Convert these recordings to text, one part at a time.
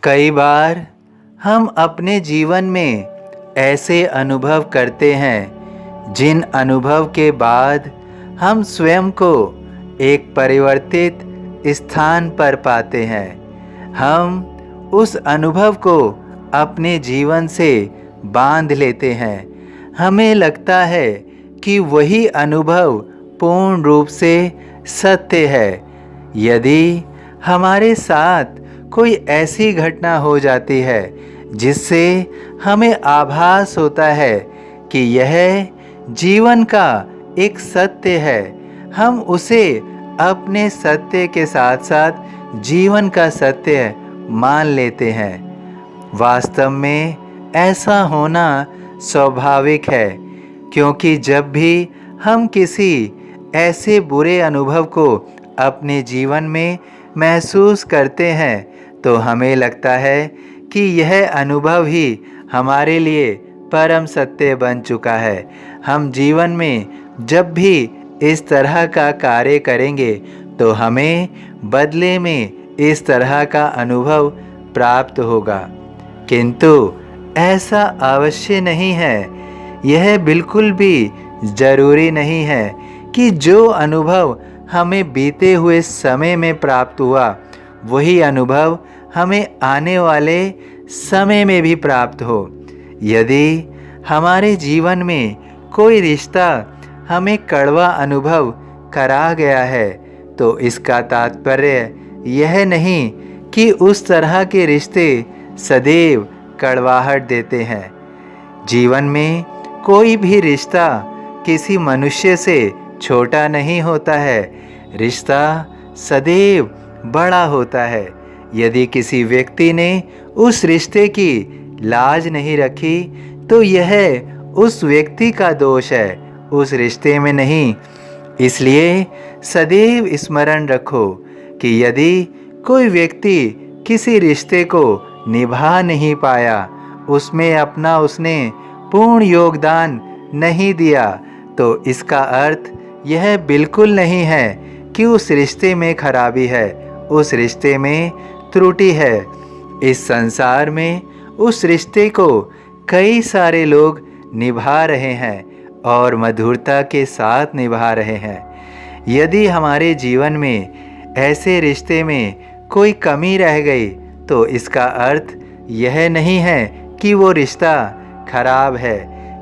कई बार हम अपने जीवन में ऐसे अनुभव करते हैं जिन अनुभव के बाद हम स्वयं को एक परिवर्तित स्थान पर पाते हैं। हम उस अनुभव को अपने जीवन से बांध लेते हैं। हमें लगता है कि वही अनुभव पूर्ण रूप से सत्य है। यदि हमारे साथ कोई ऐसी घटना हो जाती है जिससे हमें आभास होता है कि यह जीवन का एक सत्य है, हम उसे अपने सत्य के साथ साथ जीवन का सत्य मान लेते हैं। वास्तव में ऐसा होना स्वाभाविक है, क्योंकि जब भी हम किसी ऐसे बुरे अनुभव को अपने जीवन में महसूस करते हैं तो हमें लगता है कि यह अनुभव ही हमारे लिए परम सत्य बन चुका है। हम जीवन में जब भी इस तरह का कार्य करेंगे तो हमें बदले में इस तरह का अनुभव प्राप्त होगा, किंतु ऐसा अवश्य नहीं है। यह बिल्कुल भी जरूरी नहीं है कि जो अनुभव हमें बीते हुए समय में प्राप्त हुआ वही अनुभव हमें आने वाले समय में भी प्राप्त हो। यदि हमारे जीवन में कोई रिश्ता हमें कड़वा अनुभव करा गया है तो इसका तात्पर्य यह नहीं कि उस तरह के रिश्ते सदैव कड़वाहट देते हैं। जीवन में कोई भी रिश्ता किसी मनुष्य से छोटा नहीं होता है। रिश्ता सदैव बड़ा होता है। यदि किसी व्यक्ति ने उस रिश्ते की लाज नहीं रखी तो यह उस व्यक्ति का दोष है, उस रिश्ते में नहीं। इसलिए सदैव स्मरण रखो कि यदि कोई व्यक्ति किसी रिश्ते को निभा नहीं पाया, उसमें अपना उसने पूर्ण योगदान नहीं दिया, तो इसका अर्थ यह बिल्कुल नहीं है कि उस रिश्ते में खराबी है, उस रिश्ते में त्रुटि है। इस संसार में उस रिश्ते को कई सारे लोग निभा रहे हैं और मधुरता के साथ निभा रहे हैं। यदि हमारे जीवन में ऐसे रिश्ते में कोई कमी रह गई तो इसका अर्थ यह नहीं है कि वो रिश्ता खराब है।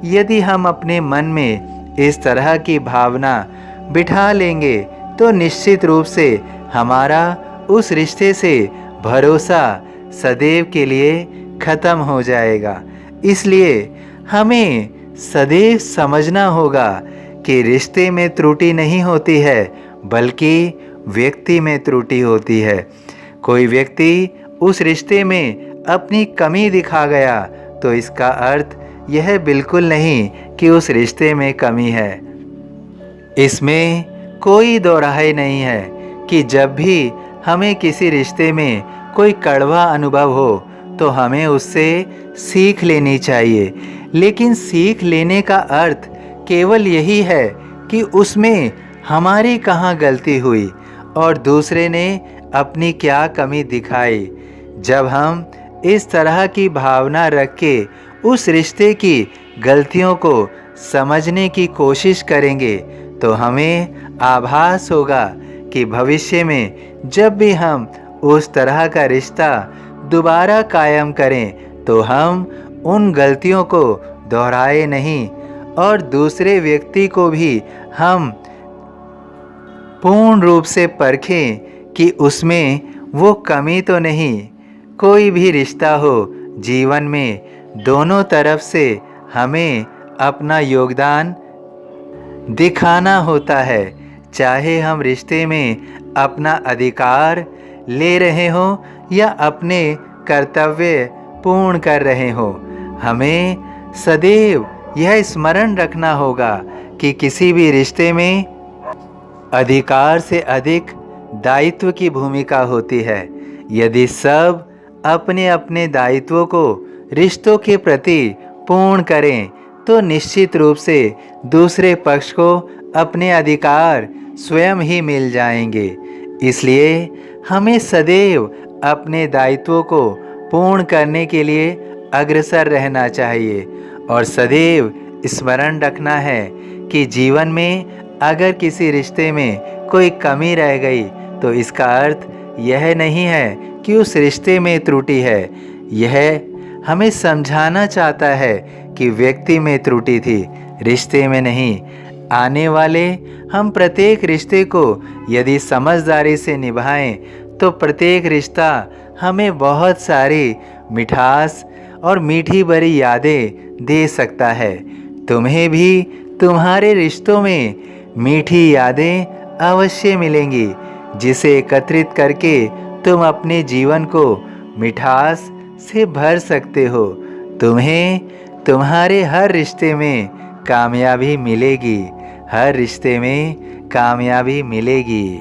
यदि हम अपने मन में इस तरह की भावना बिठा लेंगे तो निश्चित रूप से हमारा उस रिश्ते से भरोसा सदैव के लिए खत्म हो जाएगा। इसलिए हमें सदैव समझना होगा कि रिश्ते में त्रुटि नहीं होती है, बल्कि व्यक्ति में त्रुटि होती है। कोई व्यक्ति उस रिश्ते में अपनी कमी दिखा गया तो इसका अर्थ यह बिल्कुल नहीं कि उस रिश्ते में कमी है। इसमें कोई दो राय नहीं है कि जब भी हमें किसी रिश्ते में कोई कड़वा अनुभव हो तो हमें उससे सीख लेनी चाहिए। लेकिन सीख लेने का अर्थ केवल यही है कि उसमें हमारी कहाँ गलती हुई और दूसरे ने अपनी क्या कमी दिखाई। जब हम इस तरह की भावना रख के उस रिश्ते की गलतियों को समझने की कोशिश करेंगे तो हमें आभास होगा कि भविष्य में जब भी हम उस तरह का रिश्ता दोबारा कायम करें तो हम उन गलतियों को दोहराए नहीं और दूसरे व्यक्ति को भी हम पूर्ण रूप से परखें कि उसमें वो कमी तो नहीं। कोई भी रिश्ता हो जीवन में दोनों तरफ से हमें अपना योगदान दिखाना होता है। चाहे हम रिश्ते में अपना अधिकार ले रहे हों या अपने कर्तव्य पूर्ण कर रहे हों, हमें सदैव यह स्मरण रखना होगा कि किसी भी रिश्ते में अधिकार से अधिक दायित्व की भूमिका होती है। यदि सब अपने अपने दायित्वों को रिश्तों के प्रति पूर्ण करें तो निश्चित रूप से दूसरे पक्ष को अपने अधिकार स्वयं ही मिल जाएंगे। इसलिए हमें सदैव अपने दायित्वों को पूर्ण करने के लिए अग्रसर रहना चाहिए और सदैव स्मरण रखना है कि जीवन में अगर किसी रिश्ते में कोई कमी रह गई तो इसका अर्थ यह नहीं है कि उस रिश्ते में त्रुटि है। यह हमें समझाना चाहता है कि व्यक्ति में त्रुटि थी, रिश्ते में नहीं। आने वाले हम प्रत्येक रिश्ते को यदि समझदारी से निभाएं तो प्रत्येक रिश्ता हमें बहुत सारी मिठास और मीठी भरी यादें दे सकता है। तुम्हें भी तुम्हारे रिश्तों में मीठी यादें अवश्य मिलेंगी, जिसे एकत्रित करके तुम अपने जीवन को मिठास से भर सकते हो। तुम्हें तुम्हारे हर रिश्ते में कामयाबी मिलेगी, हर रिश्ते में कामयाबी मिलेगी।